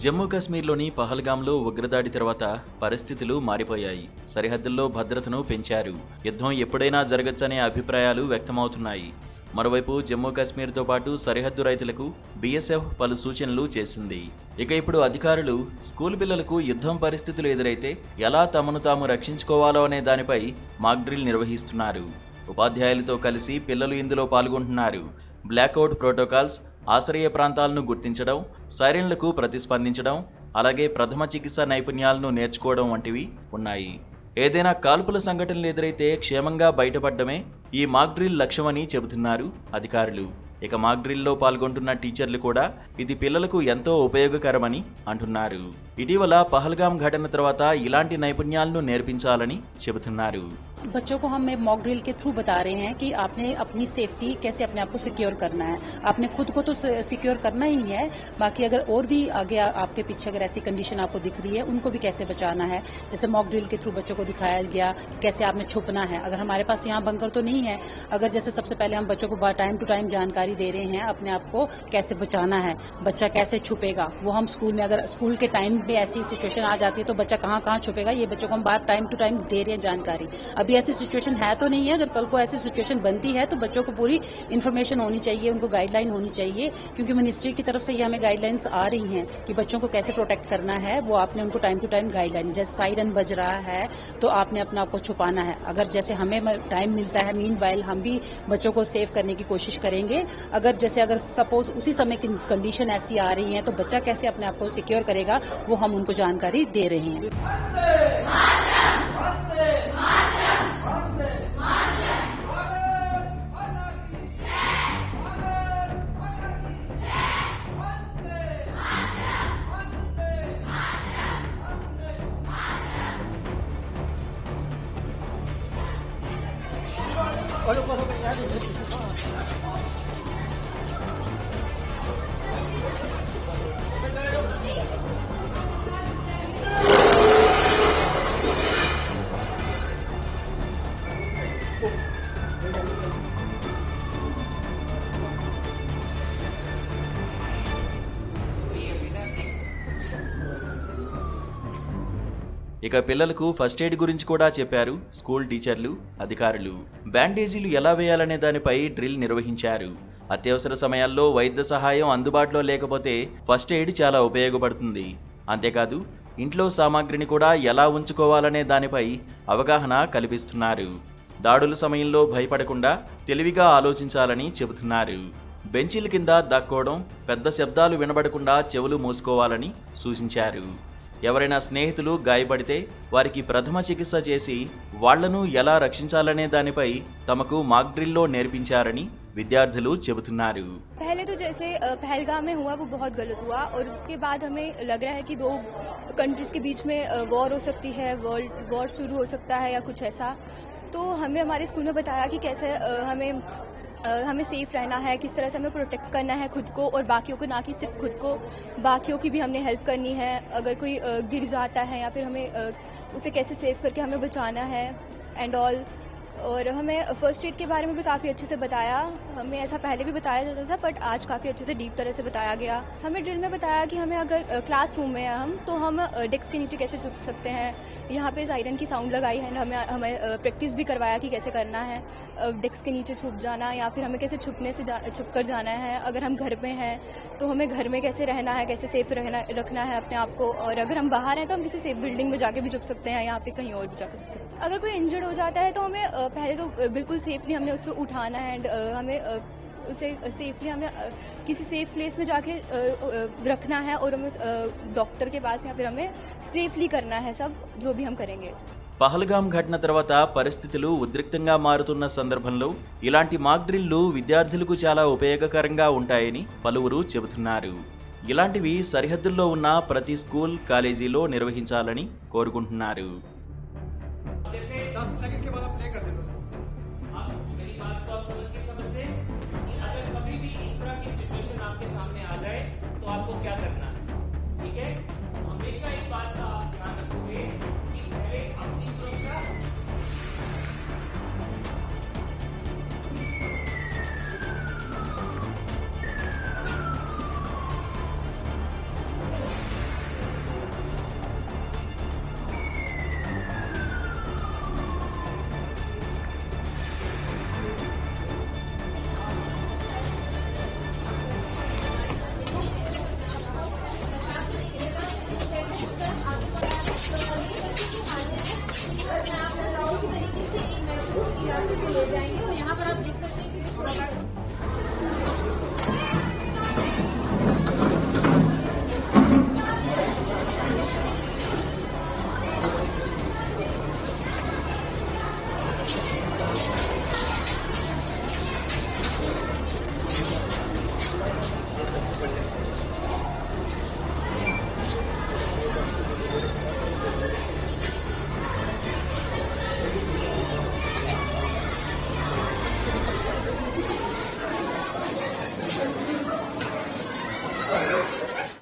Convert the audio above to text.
జమ్మూ కాశ్మీర్లోని పహల్గాంలో ఉగ్రదాడి తర్వాత పరిస్థితులు మారిపోయాయి. సరిహద్దుల్లో భద్రతను పెంచారు. యుద్ధం ఎప్పుడైనా జరగచ్చనే అభిప్రాయాలు వ్యక్తమవుతున్నాయి. మరోవైపు జమ్మూ కాశ్మీర్తో పాటు సరిహద్దు రైతులకు బీఎస్ఎఫ్ పలు సూచనలు చేసింది. ఇక ఇప్పుడు అధికారులు స్కూల్ పిల్లలకు యుద్ధం పరిస్థితులు ఎదురైతే ఎలా తమను తాము రక్షించుకోవాలో అనే దానిపై మాక్ డ్రిల్ నిర్వహిస్తున్నారు. ఉపాధ్యాయులతో కలిసి పిల్లలు ఇందులో పాల్గొంటున్నారు. బ్లాక్అవుట్ ప్రోటోకాల్స్, ఆశ్రయ ప్రాంతాలను గుర్తించడం, సైరన్లకు ప్రతిస్పందించడం, అలాగే ప్రథమ చికిత్స నైపుణ్యాలను నేర్చుకోవడం వంటివి ఉన్నాయి. ఏదైనా కాల్పుల సంఘటనలు ఎదురైతే క్షేమంగా బయటపడడమే ఈ మాక్ డ్రిల్ లక్ష్యమని చెబుతున్నారు అధికారులు. ఇక మాక్ డ్రిల్లో పాల్గొంటున్న టీచర్లు కూడా ఇది పిల్లలకు ఎంతో ఉపయోగకరమని అంటున్నారు. ఇటీవల పహల్గాం ఘటన తర్వాత ఇలాంటి నైపుణ్యాలను నేర్పించాలని చెబుతున్నారు. बच्चों को हम मॉक ड्रिल के थ्रू बता रहे हैं कि आपने अपनी सेफ्टी कैसे अपने आप को सिक्योर करना है। आपने खुद को तो सिक्योर करना ही है, बाकी अगर और भी आगे आपके पीछे अगर ऐसी कंडीशन आपको दिख रही है उनको भी कैसे बचाना है। जैसे मॉक ड्रिल के थ्रू बच्चों को दिखाया गया कि कैसे आपने छुपना है। अगर हमारे पास यहाँ बंकर तो नहीं है, अगर जैसे सबसे पहले हम बच्चों को टाइम टू टाइम जानकारी दे रहे हैं अपने आप को कैसे बचाना है, बच्चा कैसे छुपेगा, वो हम स्कूल में अगर स्कूल के टाइम में ऐसी सिचुएशन आ जाती है तो बच्चा कहाँ कहाँ छुपेगा, ये बच्चों को हम बात टाइम टू टाइम दे रहे हैं जानकारी। अभी ऐसी सिचुएशन है तो नहीं है, अगर कल को ऐसी सिचुएशन बनती है तो बच्चों को पूरी इन्फॉर्मेशन होनी चाहिए, उनको गाइडलाइन होनी चाहिए, क्योंकि मिनिस्ट्री की तरफ से ये हमें गाइडलाइंस आ रही हैं कि बच्चों को कैसे प्रोटेक्ट करना है। वो आपने उनको टाइम टू टाइम गाइडलाइन, जैसे साइरन बज रहा है तो आपने अपने आप को छुपाना है। अगर जैसे हमें टाइम मिलता है मीनवाइल हम भी बच्चों को सेव करने की कोशिश करेंगे। अगर सपोज उसी समय की कंडीशन ऐसी आ रही है तो बच्चा कैसे अपने आप को सिक्योर करेगा वो हम उनको जानकारी दे रहे हैं। ఇక పిల్లలకు ఫస్ట్ ఎయిడ్ గురించి కూడా చెప్పారు స్కూల్ టీచర్లు, అధికారులు. బ్యాండేజీలు ఎలా వేయాలనే దానిపై డ్రిల్ నిర్వహించారు. అత్యవసర సమయాల్లో వైద్య సహాయం అందుబాటులో లేకపోతే ఫస్ట్ ఎయిడ్ చాలా ఉపయోగపడుతుంది. అంతేకాదు ఇంట్లో సామాగ్రిని కూడా ఎలా ఉంచుకోవాలనే దానిపై అవగాహన కల్పిస్తున్నారు. దాడుల సమయంలో భయపడకుండా తెలివిగా ఆలోచించాలని చెబుతున్నారు. బెంచీల కింద దాక్కోవడం, పెద్ద శబ్దాలు వినబడకుండా చెవులు మూసుకోవాలని సూచించారు. ఎవరైనా స్నేహితులు గాయపడితే వారికి ప్రథమ చికిత్స చేసి వాళ్లను ఎలా రక్షించాలనే దానిపై తమకు మాక్ డ్రిల్లో నేర్పించారని విద్యార్థులు చెబుతున్నారు. पहले तो जैसे पहलगाम में हुआ वो बहुत गलत हुआ और उसके बाद हमें लग रहा है कि दो कंट्रीज के बीच में वॉर हो सकती है, वर्ल्ड वॉर शुरू हो सकता है या कुछ ऐसा। तो हमें हमारे स्कूल में बताया कि कैसे हमें सेफ रहना है, किस तरह से हमें प्रोटेक्ट करना है खुद को और बाकियों को, ना कि सिर्फ खुद को, बाकियों की भी हमने हेल्प करनी है। अगर कोई गिर जाता है या फिर हमें उसे कैसे सेव करके हमें बचाना है एंड ऑल। और हमें फर्स्ट एड के बारे में भी काफ़ी अच्छे से बताया। हमें ऐसा पहले भी बताया जाता था बट आज काफ़ी अच्छे से डीप तरह से बताया गया। हमें ड्रिल में बताया कि हमें अगर क्लासरूम में हैं हम तो हम डेस्क के नीचे कैसे छुप सकते हैं। यहाँ पे साइरन की साउंड लगाई है, हमें प्रैक्टिस भी करवाया कि कैसे करना है, डेस्क के नीचे छुप जाना या फिर हमें कैसे छुप कर जाना है। अगर हम घर में हैं तो हमें घर में कैसे रहना है, कैसे सेफ रखना है अपने आप को। और अगर हम बाहर हैं तो हम किसी सेफ बिल्डिंग में जाके भी छुप सकते हैं, यहाँ पे कहीं और भी जाकर छुप सकते हैं। अगर कोई इंजर्ड हो जाता है तो हमें पहले तो बिल्कुल सेफली हमने उसको उठाना है एंड हमें उसे सेफली हमें किसी सेफ प्लेस में जाके रखना है और हमें डॉक्टर के पास या फिर हमें सेफली करना है सब जो भी हम करेंगे। పహల్గాం ఘటన తర్వాత పరిస్థితులు ఉద్రిక్తంగా మారుతున్న సందర్భంలో ఇలాంటి మాక్ డ్రిల్లు విద్యార్థులకు చాలా ఉపయోగకరంగా ఉంటాయని పలువురు చెబుతున్నారు. ఇలాంటివి సరిహద్దుల్లో ఉన్న ప్రతి స్కూల్, కాలేజీలో నిర్వహించాలని కోరుకుంటున్నారు.